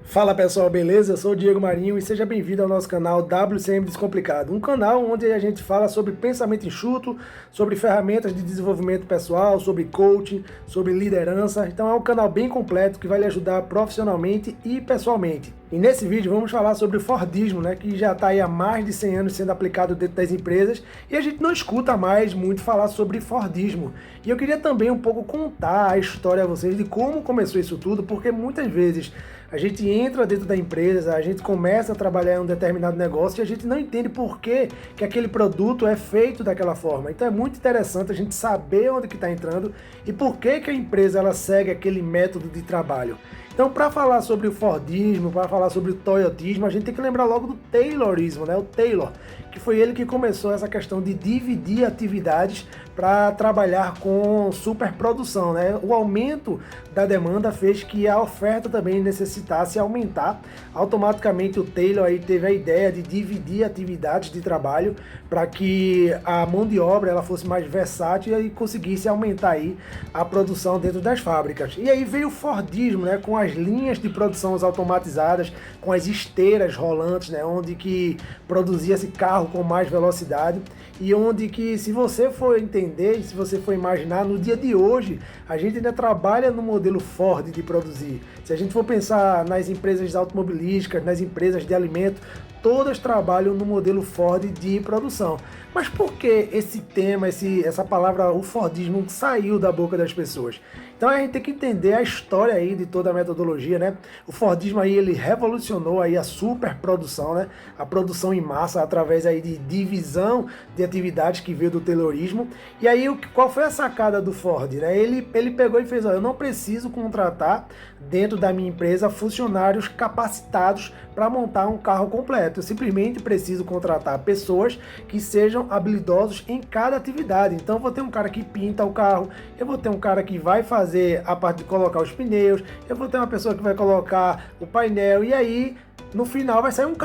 Fala pessoal, beleza? Eu sou o Diego Marinho e seja bem-vindo ao nosso canal WCM Descomplicado, um canal onde a gente fala sobre pensamento enxuto, sobre ferramentas de desenvolvimento pessoal, sobre coaching, sobre liderança. Então é um canal bem completo que vai lhe ajudar profissionalmente e pessoalmente. E nesse vídeo vamos falar sobre o Fordismo, que já está aí há mais de 100 anos sendo aplicado dentro das empresas e a gente não escuta mais muito falar sobre Fordismo. E eu queria também um pouco contar a história a vocês de como começou isso tudo, porque muitas vezes a gente entra dentro da empresa, a gente começa a trabalhar em um determinado negócio e a gente não entende por que aquele produto é feito daquela forma. Então é muito interessante a gente saber onde que está entrando e por que a empresa ela segue aquele método de trabalho. Então, para falar sobre o Fordismo, para falar sobre o Toyotismo, a gente tem que lembrar logo do Taylorismo, O Taylor, que foi ele que começou essa questão de dividir atividades para trabalhar com superprodução, O aumento da demanda fez que a oferta também necessitasse aumentar. Automaticamente o Taylor aí teve a ideia de dividir atividades de trabalho para que a mão de obra ela fosse mais versátil e conseguisse aumentar aí a produção dentro das fábricas. E aí veio o Fordismo, com as linhas de produção automatizadas, com as esteiras rolantes, onde que produzia-se carro com mais velocidade e onde que, se você for entender, se você for imaginar, no dia de hoje a gente ainda trabalha no modelo Ford de produzir. Se a gente for pensar nas empresas automobilísticas, nas empresas de alimento, todas trabalham no modelo Ford de produção. Mas por que esse tema, essa palavra, o Fordismo, saiu da boca das pessoas? Então a gente tem que entender a história aí de toda a metodologia, O Fordismo aí, ele revolucionou aí a superprodução, A produção em massa através aí de divisão de atividades que veio do Taylorismo. E aí qual foi a sacada do Ford, Ele pegou e fez, eu não preciso contratar dentro da minha empresa funcionários capacitados para montar um carro completo. Eu simplesmente preciso contratar pessoas que sejam habilidosos em cada atividade. Então eu vou ter um cara que pinta o carro, eu vou ter um cara que vai fazer a parte de colocar os pneus, eu vou ter uma pessoa que vai colocar o painel e aí no final vai sair um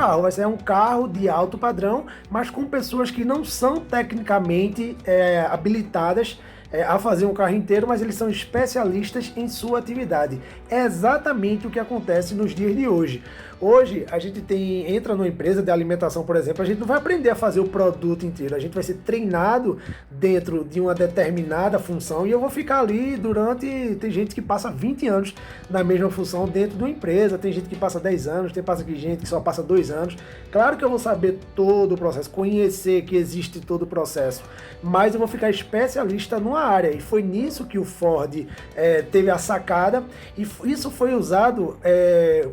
carro de alto padrão, mas com pessoas que não são tecnicamente habilitadas a fazer um carro inteiro, mas eles são especialistas em sua atividade. É exatamente o que acontece nos dias de hoje. Hoje a gente entra numa empresa de alimentação, por exemplo, a gente não vai aprender a fazer o produto inteiro, a gente vai ser treinado dentro de uma determinada função e eu vou ficar ali tem gente que passa 20 anos na mesma função dentro de uma empresa, tem gente que passa 10 anos, tem gente que só passa 2 anos. Claro que eu vou saber todo o processo, conhecer que existe todo o processo, mas eu vou ficar especialista numa área e foi nisso que o Ford teve a sacada e isso foi usado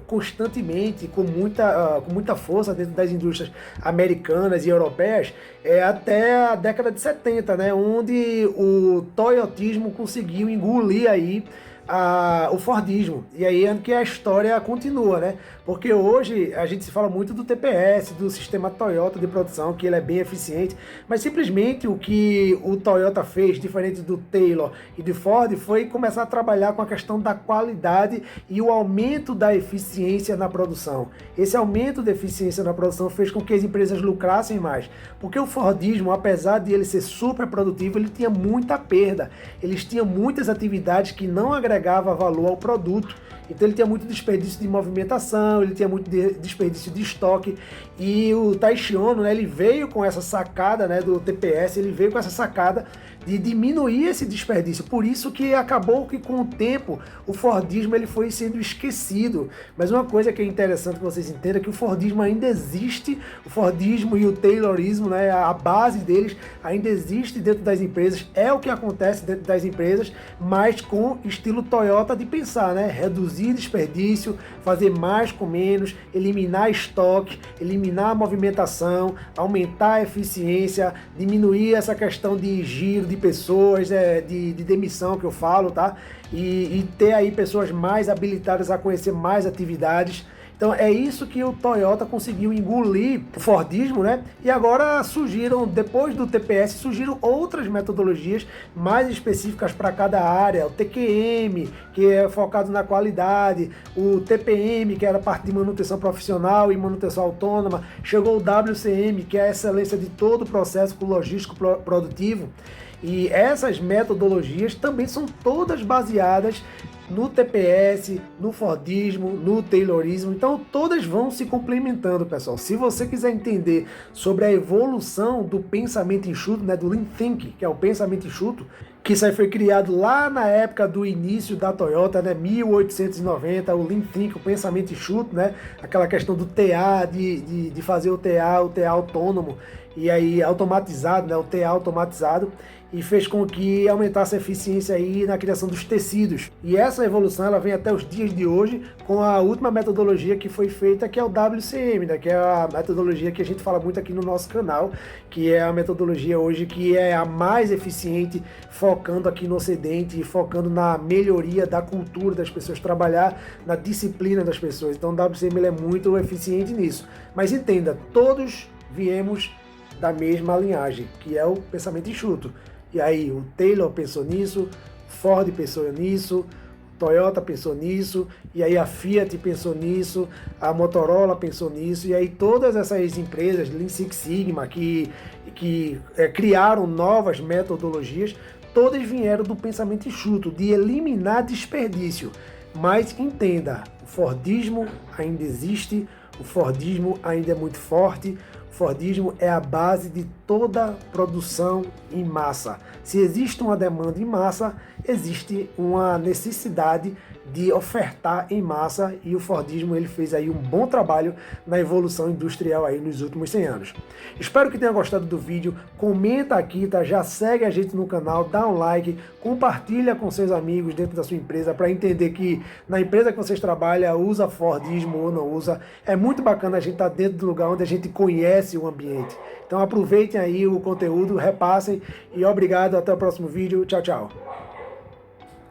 constantemente, com muita força dentro das indústrias americanas e europeias, até a década de 70, onde o Toyotismo conseguiu engolir aí o Fordismo. E aí é que a história continua, Porque hoje a gente se fala muito do TPS, do sistema Toyota de produção, que ele é bem eficiente, mas simplesmente o que o Toyota fez, diferente do Taylor e do Ford, foi começar a trabalhar com a questão da qualidade e o aumento da eficiência na produção. Esse aumento da eficiência na produção fez com que as empresas lucrassem mais, porque o Fordismo, apesar de ele ser super produtivo, ele tinha muita perda, eles tinham muitas atividades que não agregava valor ao produto. Então ele tinha muito desperdício de movimentação, ele tinha muito desperdício de estoque. E o Taishi Ohno, ele veio com essa sacada do TPS, ele veio com essa sacada de diminuir esse desperdício. Por isso que acabou que com o tempo o Fordismo ele foi sendo esquecido. Mas uma coisa que é interessante que vocês entendam é que o Fordismo ainda existe, o Fordismo e o Taylorismo, a base deles ainda existe dentro das empresas, é o que acontece dentro das empresas, mas com estilo Toyota de pensar, reduzir desperdício, fazer mais com menos, eliminar estoque, eliminar a movimentação, aumentar a eficiência, diminuir essa questão de giro de pessoas, de demissão que eu falo, e ter aí pessoas mais habilitadas a conhecer mais atividades. Então é isso que o Toyota conseguiu engolir o Fordismo, E agora depois do TPS, surgiram outras metodologias mais específicas para cada área. O TQM, que é focado na qualidade, o TPM, que era parte de manutenção profissional e manutenção autônoma, chegou o WCM, que é a excelência de todo o processo logístico produtivo. E essas metodologias também são todas baseadas no TPS, no Fordismo, no Taylorismo. Então todas vão se complementando, pessoal. Se você quiser entender sobre a evolução do pensamento enxuto, né, do Lean Thinking, que é o pensamento enxuto, que isso aí foi criado lá na época do início da Toyota, né, 1890, o Lean Thinking, o pensamento enxuto, né, aquela questão do TA, de fazer o TA autônomo, e aí automatizado, né, o TA automatizado, e fez com que aumentasse a eficiência aí na criação dos tecidos. E essa evolução ela vem até os dias de hoje com a última metodologia que foi feita, que é o WCM, né, que é a metodologia que a gente fala muito aqui no nosso canal, que é a metodologia hoje que é a mais eficiente, focando aqui no Ocidente e focando na melhoria da cultura das pessoas, trabalhar na disciplina das pessoas. Então o WCM ele é muito eficiente nisso. Mas entenda, todos viemos da mesma linhagem, que é o pensamento enxuto. E aí o Taylor pensou nisso, Ford pensou nisso, Toyota pensou nisso, e aí a Fiat pensou nisso, a Motorola pensou nisso, e aí todas essas empresas, Lean Six Sigma, que criaram novas metodologias, todas vieram do pensamento enxuto, de eliminar desperdício. Mas entenda, o Fordismo ainda existe, o Fordismo ainda é muito forte, o Fordismo é a base de toda produção em massa. Se existe uma demanda em massa, existe uma necessidade de ofertar em massa, e o Fordismo ele fez aí um bom trabalho na evolução industrial aí nos últimos 100 anos. Espero que tenha gostado do vídeo, comenta aqui, tá? Já segue a gente no canal, dá um like, compartilha com seus amigos dentro da sua empresa para entender que na empresa que vocês trabalham usa Fordismo ou não usa. É muito bacana a gente estar dentro do lugar onde a gente conhece o ambiente. Então aproveitem aí o conteúdo, repassem e obrigado, até o próximo vídeo. Tchau, tchau.